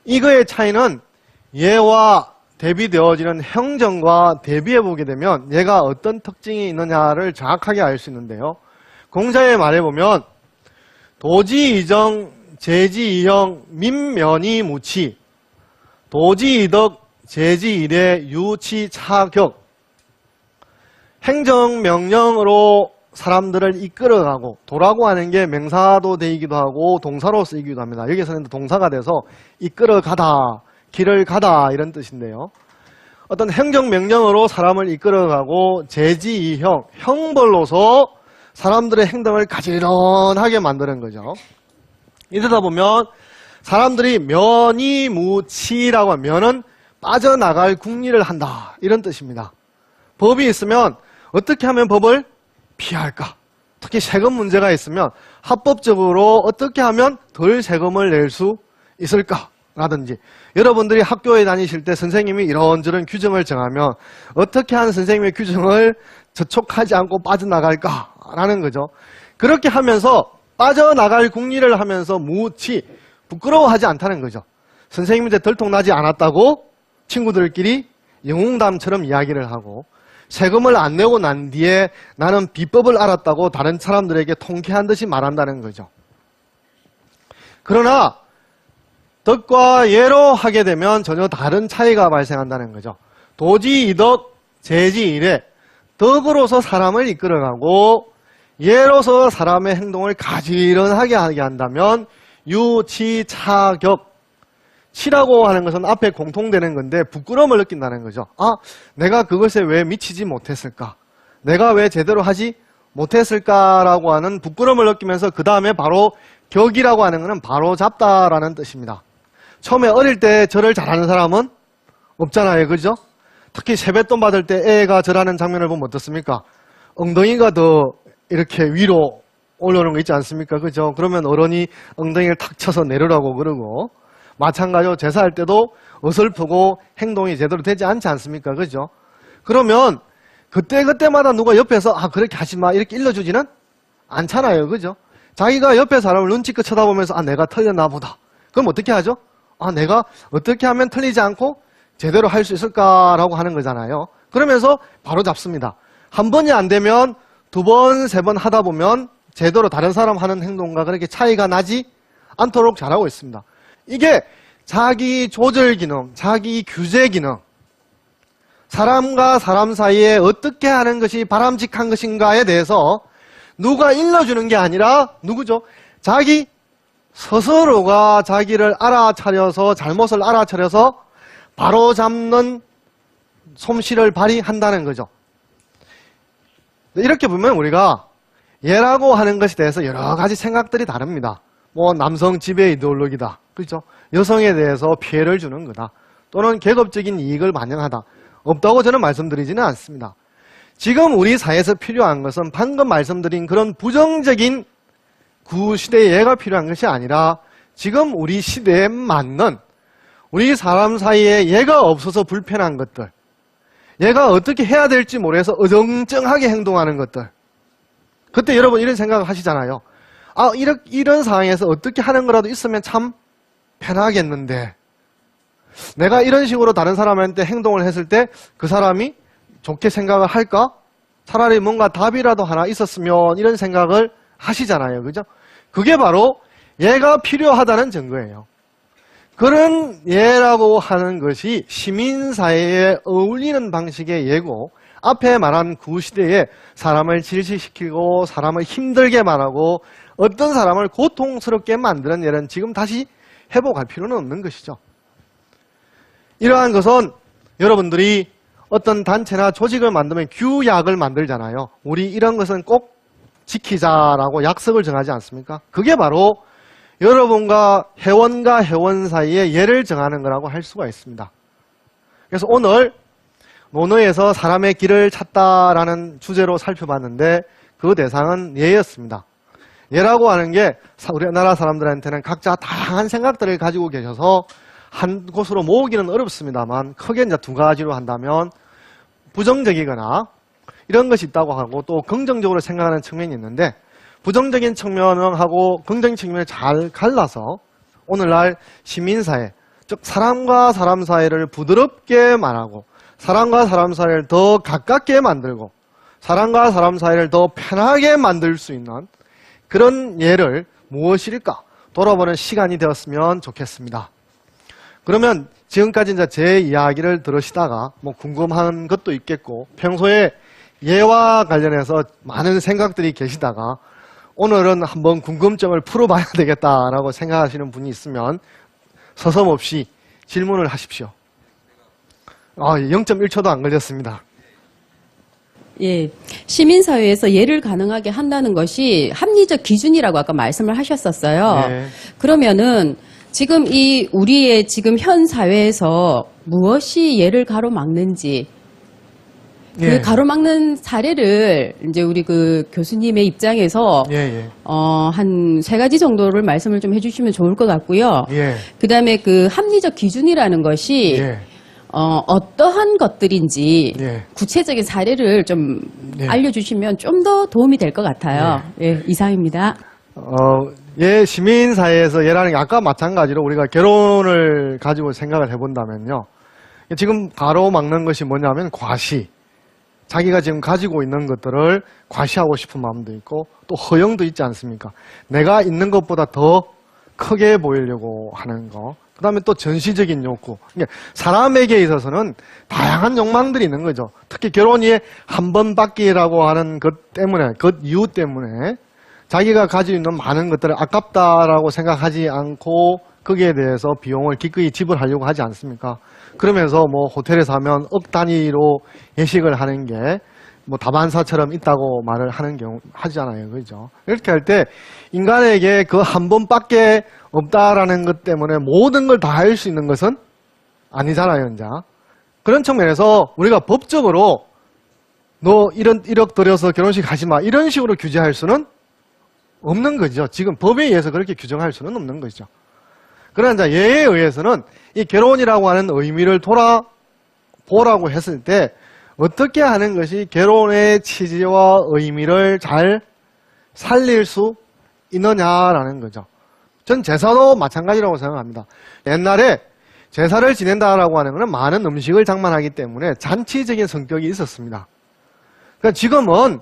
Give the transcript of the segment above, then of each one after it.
이거의 차이는 얘와 대비되어지는 행정과 대비해보게 되면 얘가 어떤 특징이 있느냐를 정확하게 알 수 있는데요. 공자의 말에 보면 도지이정, 제지이형, 민면이무치, 도지이덕, 제지일에, 유치차격. 행정명령으로 사람들을 이끌어가고, 도라고 하는 게 명사도 되기도 하고 동사로 쓰이기도 합니다. 여기서는 동사가 돼서 이끌어가다, 길을 가다 이런 뜻인데요. 어떤 행정명령으로 사람을 이끌어가고 제지이형, 형벌로서 사람들의 행동을 가지런하게 만드는 거죠. 이러다 보면 사람들이 면이무치라고 하면 면은 빠져나갈 궁리를 한다 이런 뜻입니다. 법이 있으면 어떻게 하면 법을 피할까? 특히 세금 문제가 있으면 합법적으로 어떻게 하면 덜 세금을 낼 수 있을까? 라든지 여러분들이 학교에 다니실 때 선생님이 이런저런 규정을 정하면 어떻게 하는 선생님의 규정을 저촉하지 않고 빠져나갈까? 라는 거죠. 그렇게 하면서 빠져나갈 궁리를 하면서 무치, 부끄러워하지 않다는 거죠. 선생님한테 들통나지 않았다고 친구들끼리 영웅담처럼 이야기를 하고 세금을 안 내고 난 뒤에 나는 비법을 알았다고 다른 사람들에게 통쾌한 듯이 말한다는 거죠. 그러나 덕과 예로 하게 되면 전혀 다른 차이가 발생한다는 거죠. 도지이덕, 제지일에 덕으로서 사람을 이끌어가고 예로서 사람의 행동을 가지런하게 하게 한다면 유치차격. 치라고 하는 것은 앞에 공통되는 건데 부끄러움을 느낀다는 거죠. 아, 내가 그것에 왜 미치지 못했을까? 내가 왜 제대로 하지 못했을까라고 하는 부끄러움을 느끼면서 그 다음에 바로 격이라고 하는 것은 바로 잡다라는 뜻입니다. 처음에 어릴 때 절을 잘하는 사람은 없잖아요. 그죠? 특히 세뱃돈 받을 때 애가 절하는 장면을 보면 어떻습니까? 엉덩이가 더 이렇게 위로 올라오는 거 있지 않습니까? 그죠? 그러면 어른이 엉덩이를 탁 쳐서 내려라고 그러고 마찬가지로 제사할 때도 어설프고 행동이 제대로 되지 않지 않습니까? 그죠? 그러면 그때마다 누가 옆에서 아 그렇게 하지 마 이렇게 일러주지는 않잖아요. 그죠? 자기가 옆에 사람을 눈치껏 쳐다보면서 아 내가 틀렸나 보다. 그럼 어떻게 하죠? 아 내가 어떻게 하면 틀리지 않고 제대로 할 수 있을까라고 하는 거잖아요. 그러면서 바로 잡습니다. 한 번이 안 되면 두 번, 세 번 하다 보면 제대로 다른 사람 하는 행동과 그렇게 차이가 나지 않도록 잘하고 있습니다. 이게 자기 조절 기능, 자기 규제 기능, 사람과 사람 사이에 어떻게 하는 것이 바람직한 것인가에 대해서 누가 일러주는 게 아니라 누구죠? 자기 스스로가 자기를 알아차려서 잘못을 알아차려서 바로잡는 솜씨를 발휘한다는 거죠. 이렇게 보면 우리가 예라고 하는 것에 대해서 여러 가지 생각들이 다릅니다. 뭐 남성 지배 이데올로기다. 그렇죠? 여성에 대해서 피해를 주는 거다. 또는 계급적인 이익을 반영하다. 없다고 저는 말씀드리지는 않습니다. 지금 우리 사회에서 필요한 것은 방금 말씀드린 그런 부정적인 구시대의 예가 필요한 것이 아니라 지금 우리 시대에 맞는 우리 사람 사이에 예가 없어서 불편한 것들, 얘가 어떻게 해야 될지 모르겠어 어정쩡하게 행동하는 것들. 그때 여러분 이런 생각을 하시잖아요. 아, 이런 상황에서 어떻게 하는 거라도 있으면 참 편하겠는데 내가 이런 식으로 다른 사람한테 행동을 했을 때 그 사람이 좋게 생각을 할까? 차라리 뭔가 답이라도 하나 있었으면 이런 생각을 하시잖아요. 그죠? 그게 바로 예가 필요하다는 증거예요. 그런 예라고 하는 것이 시민사회에 어울리는 방식의 예고 앞에 말한 구시대에 사람을 질시시키고 사람을 힘들게 말하고 어떤 사람을 고통스럽게 만드는 예는 지금 다시 회복할 필요는 없는 것이죠. 이러한 것은 여러분들이 어떤 단체나 조직을 만들면 규약을 만들잖아요. 우리 이런 것은 꼭 지키자라고 약속을 정하지 않습니까? 그게 바로 여러분과 회원 사이에 예를 정하는 거라고 할 수가 있습니다. 그래서 오늘 논어에서 사람의 길을 찾다라는 주제로 살펴봤는데 그 대상은 예였습니다. 예라고 하는 게 우리나라 사람들한테는 각자 다양한 생각들을 가지고 계셔서 한 곳으로 모으기는 어렵습니다만 크게 이제 두 가지로 한다면 부정적이거나 이런 것이 있다고 하고 또 긍정적으로 생각하는 측면이 있는데 부정적인 측면하고 긍정적인 측면을 잘 갈라서 오늘날 시민사회 즉 사람과 사람 사이를 부드럽게 말하고 사람과 사람 사이를 더 가깝게 만들고 사람과 사람 사이를 더 편하게 만들 수 있는 그런 예를 무엇일까 돌아보는 시간이 되었으면 좋겠습니다. 그러면 지금까지 이제 제 이야기를 들으시다가 뭐 궁금한 것도 있겠고 평소에 예와 관련해서 많은 생각들이 계시다가 오늘은 한번 궁금증을 풀어봐야 되겠다라고 생각하시는 분이 있으면 서슴없이 질문을 하십시오. 0.1초도 안 걸렸습니다. 예, 시민사회에서 예를 가능하게 한다는 것이 합리적 기준이라고 아까 말씀을 하셨었어요. 네. 그러면은 지금 이 우리의 지금 현 사회에서 무엇이 예를 가로막는지 그 예. 가로막는 사례를 이제 우리 그 교수님의 입장에서 예. 한 세 가지 정도를 말씀을 좀 해주시면 좋을 것 같고요. 예. 그다음에 그 합리적 기준이라는 것이 예. 어떠한 것들인지 예. 구체적인 사례를 좀 예. 알려주시면 좀 더 도움이 될 것 같아요. 예, 이상입니다. 예, 시민사회에서 예라는 게 아까 마찬가지로 우리가 결혼을 가지고 생각을 해본다면요. 지금 가로막는 것이 뭐냐면 과시. 자기가 지금 가지고 있는 것들을 과시하고 싶은 마음도 있고 또 허영도 있지 않습니까? 내가 있는 것보다 더 크게 보이려고 하는 거. 그 다음에 또 전시적인 욕구. 그러니까 사람에게 있어서는 다양한 욕망들이 있는 거죠. 특히 결혼이 한 번 받기라고 하는 것 때문에, 그 이유 때문에 자기가 가지고 있는 많은 것들을 아깝다라고 생각하지 않고 거기에 대해서 비용을 기꺼이 지불하려고 하지 않습니까? 그러면서 뭐 호텔에서 하면 억 단위로 예식을 하는 게 뭐 다반사처럼 있다고 말을 하는 경우 하잖아요. 그죠? 이렇게 할 때 인간에게 그 한 번밖에 없다라는 것 때문에 모든 걸 다 할 수 있는 것은 아니잖아요, 이제. 그런 측면에서 우리가 법적으로 너 1억 들여서 결혼식 하지 마 이런 식으로 규제할 수는 없는 거죠. 지금 법에 의해서 그렇게 규정할 수는 없는 거죠. 그러나 이제 예에 의해서는 이 결혼이라고 하는 의미를 돌아보라고 했을 때 어떻게 하는 것이 결혼의 취지와 의미를 잘 살릴 수 있느냐라는 거죠. 전 제사도 마찬가지라고 생각합니다. 옛날에 제사를 지낸다라고 하는 것은 많은 음식을 장만하기 때문에 잔치적인 성격이 있었습니다. 그러니까 지금은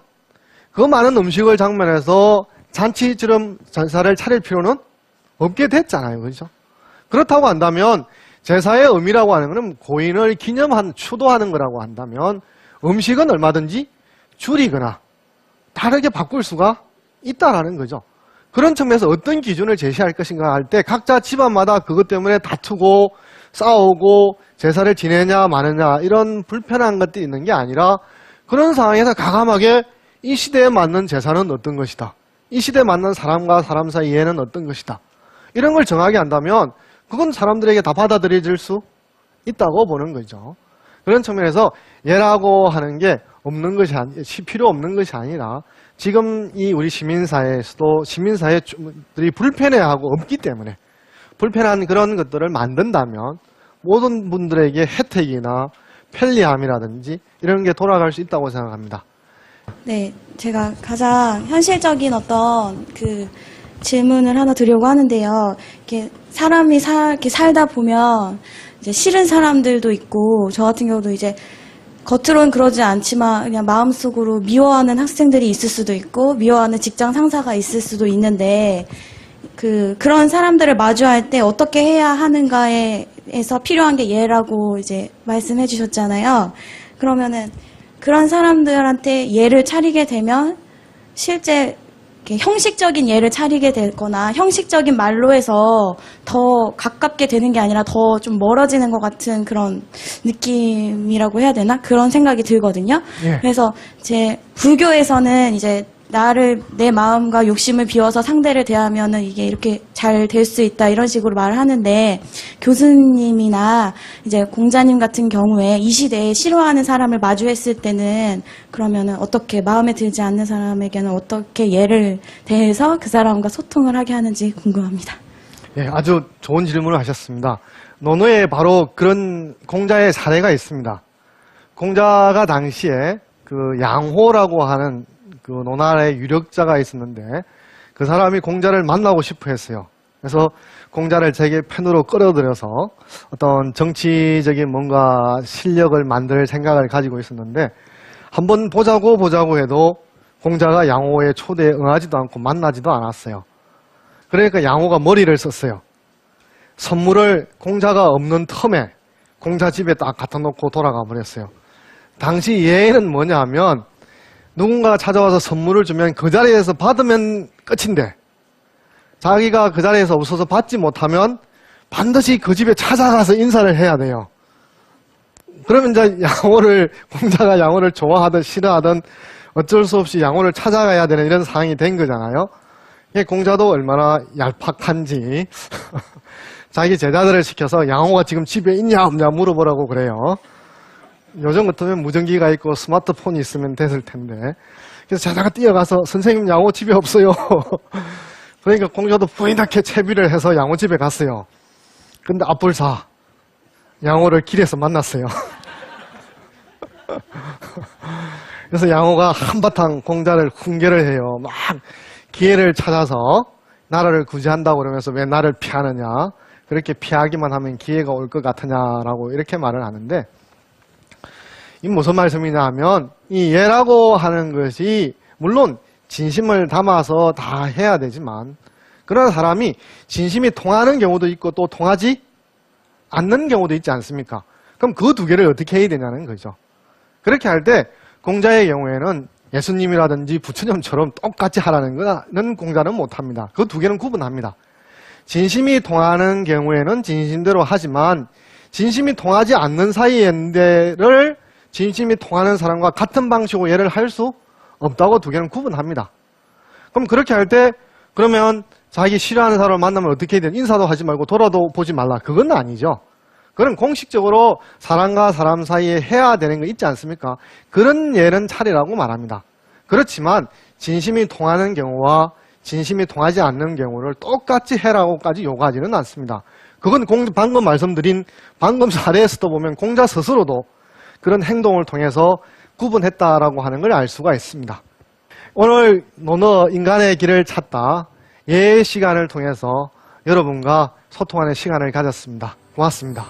그 많은 음식을 장만해서 잔치처럼 제사를 차릴 필요는 없게 됐잖아요. 그렇죠? 그렇다고 한다면 제사의 의미라고 하는 것은 고인을 추도하는 거라고 한다면 음식은 얼마든지 줄이거나 다르게 바꿀 수가 있다라는 거죠. 그런 측면에서 어떤 기준을 제시할 것인가 할 때 각자 집안마다 그것 때문에 다투고 싸우고 제사를 지내냐 마느냐 이런 불편한 것들이 있는 게 아니라 그런 상황에서 과감하게 이 시대에 맞는 제사는 어떤 것이다. 이 시대에 맞는 사람과 사람 사이에는 어떤 것이다. 이런 걸 정하게 한다면 그건 사람들에게 다 받아들여질 수 있다고 보는 거죠. 그런 측면에서 예라고 하는 게 없는 것이 필요 없는 것이 아니라 지금 이 우리 시민사회에서도 시민사회들이 불편해하고 없기 때문에 불편한 그런 것들을 만든다면 모든 분들에게 혜택이나 편리함이라든지 이런 게 돌아갈 수 있다고 생각합니다. 네, 제가 가장 현실적인 어떤 그 질문을 하나 드리려고 하는데요. 이렇게 사람이 이렇게 살다 보면 이제 싫은 사람들도 있고, 저 같은 경우도 이제 겉으로는 그러지 않지만 그냥 마음속으로 미워하는 학생들이 있을 수도 있고, 미워하는 직장 상사가 있을 수도 있는데, 그런 사람들을 마주할 때 어떻게 해야 하는가에서 필요한 게 예라고 이제 말씀해 주셨잖아요. 그러면은 그런 사람들한테 예를 차리게 되면 실제 이렇게 형식적인 예를 차리게 되거나 형식적인 말로 해서 더 가깝게 되는 게 아니라 더 좀 멀어지는 것 같은 그런 느낌이라고 해야 되나? 그런 생각이 들거든요. 예. 그래서 제 불교에서는 이제 내 마음과 욕심을 비워서 상대를 대하면은 이게 이렇게 잘 될 수 있다 이런 식으로 말을 하는데 교수님이나 이제 공자님 같은 경우에 이 시대에 싫어하는 사람을 마주했을 때는 그러면은 어떻게 마음에 들지 않는 사람에게는 어떻게 예를 대해서 그 사람과 소통을 하게 하는지 궁금합니다. 예, 아주 좋은 질문을 하셨습니다. 논어에 바로 그런 공자의 사례가 있습니다. 공자가 당시에 그 양호라고 하는 그 논란의 유력자가 있었는데 그 사람이 공자를 만나고 싶어 했어요. 그래서 공자를 자기 편으로 끌어들여서 어떤 정치적인 뭔가 실력을 만들 생각을 가지고 있었는데 한번 보자고 해도 공자가 양호의 초대에 응하지도 않고 만나지도 않았어요. 그러니까 양호가 머리를 썼어요. 선물을 공자가 없는 텀에 공자 집에 딱 갖다 놓고 돌아가 버렸어요. 당시 예의는 뭐냐 하면 누군가가 찾아와서 선물을 주면 그 자리에서 받으면 끝인데 자기가 그 자리에서 없어서 받지 못하면 반드시 그 집에 찾아가서 인사를 해야 돼요. 그러면 이제 공자가 양호를 좋아하든 싫어하든 어쩔 수 없이 양호를 찾아가야 되는 이런 상황이 된 거잖아요. 공자도 얼마나 얄팍한지 자기 제자들을 시켜서 양호가 지금 집에 있냐 없냐 물어보라고 그래요. 요즘 같으면 무전기가 있고 스마트폰이 있으면 됐을 텐데. 그래서 제자가 뛰어가서 선생님 양호 집에 없어요. 그러니까 공자도 부인하게 채비를 해서 양호 집에 갔어요. 근데 앞불사 양호를 길에서 만났어요. 그래서 양호가 한바탕 공자를 훈계를 해요. 막 기회를 찾아서 나라를 구제한다고 그러면서 왜 나를 피하느냐. 그렇게 피하기만 하면 기회가 올 것 같으냐라고 이렇게 말을 하는데 이 무슨 말씀이냐 하면 이 예라고 하는 것이 물론 진심을 담아서 다 해야 되지만 그러나 사람이 진심이 통하는 경우도 있고 또 통하지 않는 경우도 있지 않습니까? 그럼 그 두 개를 어떻게 해야 되냐는 거죠. 그렇게 할 때 공자의 경우에는 예수님이라든지 부처님처럼 똑같이 하라는 거는 공자는 못합니다. 그 두 개는 구분합니다. 진심이 통하는 경우에는 진심대로 하지만 진심이 통하지 않는 사이인데를 진심이 통하는 사람과 같은 방식으로 예를 할 수 없다고 두 개는 구분합니다. 그럼 그렇게 할 때 그러면 자기 싫어하는 사람을 만나면 어떻게 해야 되나? 인사도 하지 말고 돌아도 보지 말라. 그건 아니죠. 그건 공식적으로 사람과 사람 사이에 해야 되는 거 있지 않습니까? 그런 예는 차리라고 말합니다. 그렇지만 진심이 통하는 경우와 진심이 통하지 않는 경우를 똑같이 해라고까지 요구하지는 않습니다. 그건 방금 말씀드린 방금 사례에서도 보면 공자 스스로도 그런 행동을 통해서 구분했다라고 하는 걸 알 수가 있습니다. 오늘 논어 인간의 길을 찾다 예의 시간을 통해서 여러분과 소통하는 시간을 가졌습니다. 고맙습니다.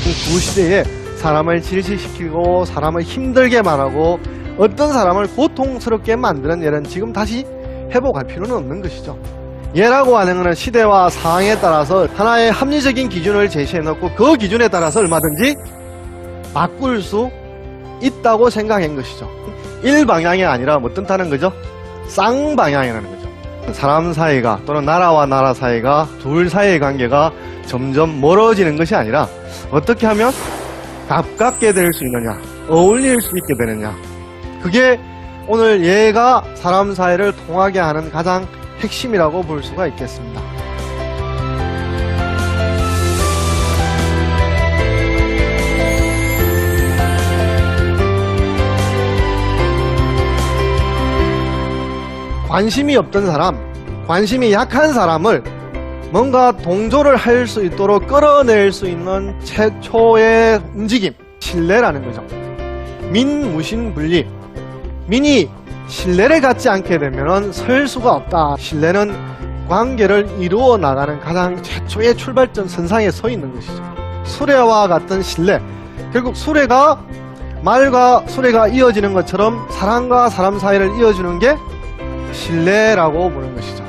두 시대에 사람을 질식시키고 사람을 힘들게 말하고 어떤 사람을 고통스럽게 만드는 예는 지금 다시 회복할 필요는 없는 것이죠. 예라고 하는 것은 시대와 상황에 따라서 하나의 합리적인 기준을 제시해놓고 그 기준에 따라서 얼마든지 바꿀 수 있다고 생각한 것이죠. 일방향이 아니라 뭐 뜻하는 거죠? 쌍방향이라는 거죠. 사람 사이가 또는 나라와 나라 사이가 둘 사이의 관계가 점점 멀어지는 것이 아니라 어떻게 하면 가깝게 될 수 있느냐, 어울릴 수 있게 되느냐. 그게 오늘 예가 사람 사이를 통하게 하는 가장 핵심이라고 볼 수가 있겠습니다. 관심이 없던 사람, 관심이 약한 사람을 뭔가 동조를 할 수 있도록 끌어낼 수 있는 최초의 움직임, 신뢰라는 거죠. 민무신분리. 민이 신뢰를 갖지 않게 되면 설 수가 없다. 신뢰는 관계를 이루어 나가는 가장 최초의 출발점 선상에 서 있는 것이죠. 수레와 같은 신뢰. 결국 수레가 말과 수레가 이어지는 것처럼 사람과 사람 사이를 이어주는 게 신뢰라고 보는 것이죠.